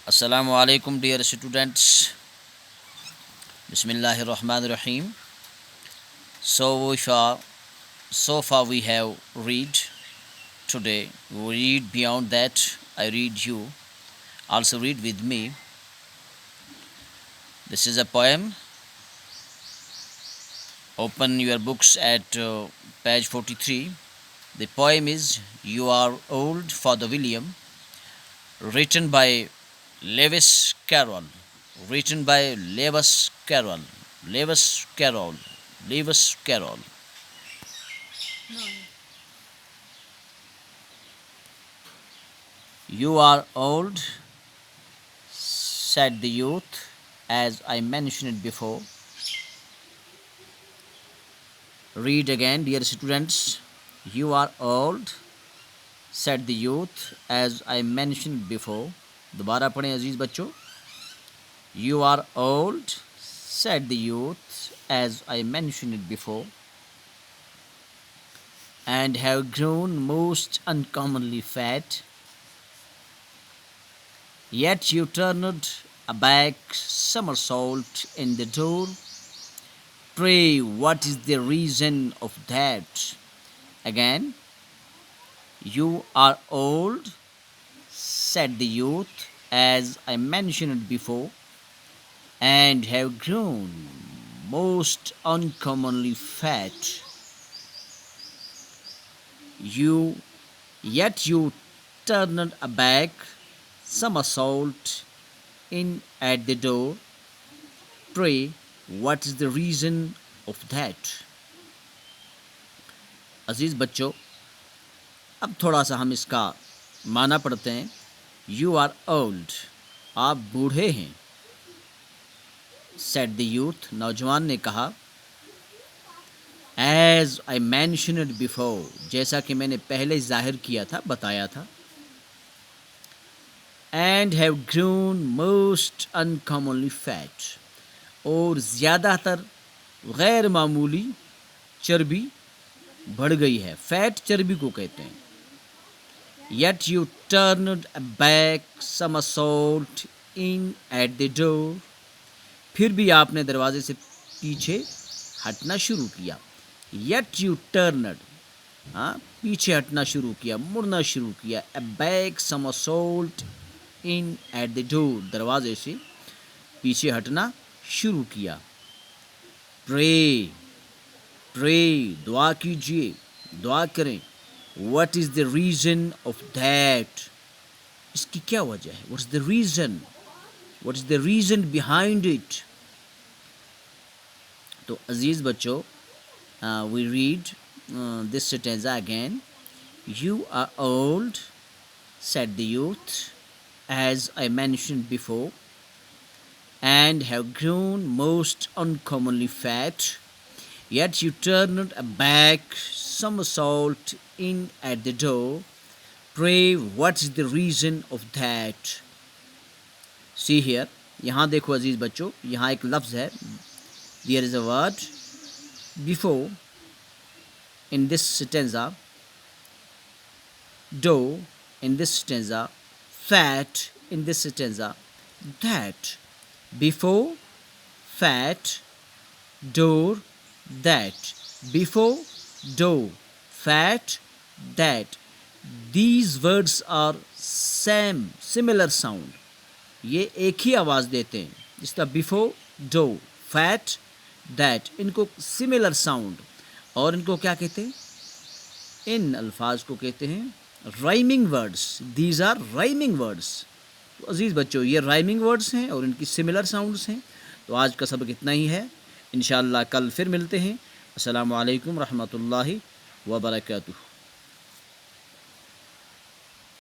Assalamu alaikum dear students. Bismillahir Rahmanir Rahim. So far we have read today. We read beyond that. I read you. Also read with me. This is a poem. Open your books at page 43. The poem is You Are Old for the William, written by Lewis Carroll. Written by Lewis Carroll. Lewis Carroll. Lewis Carroll. You are old, said the youth, as I mentioned before. Read again, dear students. You are old, said the youth, as I mentioned before. दोबारा पढ़ें अजीज बच्चों. You are old, said the youth, as I mentioned before, and have grown most uncommonly fat. Yet you turned a back somersault in the door. Pray, what is the reason of that? Again, you are old, said the youth, as I mentioned before, and have grown most uncommonly fat. Yet you turned a back somersault in at the door. Pray, what is the reason of that? अजीज बच्चों, अब थोड़ा सा हम इसका माना पढ़ते हैं. You are old, आप बूढ़े हैं. सेड द यूथ, नौजवान ने कहा. एज आई मैंशनड बिफोर, जैसा कि मैंने पहले जाहिर किया था, बताया था. And have grown most uncommonly fat, और ज़्यादातर गैर मामूली चर्बी बढ़ गई है. फैट चर्बी को कहते हैं. Yet you turned back somersault in at the door. फिर भी आपने दरवाजे से पीछे हटना शुरू किया. Yet you turned, पीछे हटना शुरू किया, मुड़ना शुरू किया. A back somersault in at the door, दरवाजे से पीछे हटना शुरू किया. Pray, pray, दुआ कीजिए, दुआ करें. What is the reason of that? इसकी क्या वजह है? What's the reason? What is the reason behind it? तो अजीज बच्चों, we read this stanza again. You are old, said the youth, as I mentioned before, and have grown most uncommonly fat. Yet you turned a back somersault in at the door. Pray, what is the reason of that? See here, यहाँ देखो अजीज बच्चों, यहाँ एक लफ्ज़ है. There is a word before in this stanza, door in this stanza, fat in this stanza, that. Before, fat, door, that. Before, door, fat, that. These words are similar sound. ये एक ही आवाज़ देते हैं. जिसका बिफोर, door, fat, that, इनको similar sound. और इनको क्या कहते हैं? इन अल्फाज को कहते हैं rhyming words. These are rhyming words. तो अजीज़ बच्चों, ये राइमिंग वर्ड्स हैं और इनकी सिमिलर साउंड्स हैं. तो आज का सबक इतना ही है. इंशाअल्लाह कल फिर मिलते हैं. अस्सलामु अलैकुम रहमतुल्लाहि व बरकातुहू.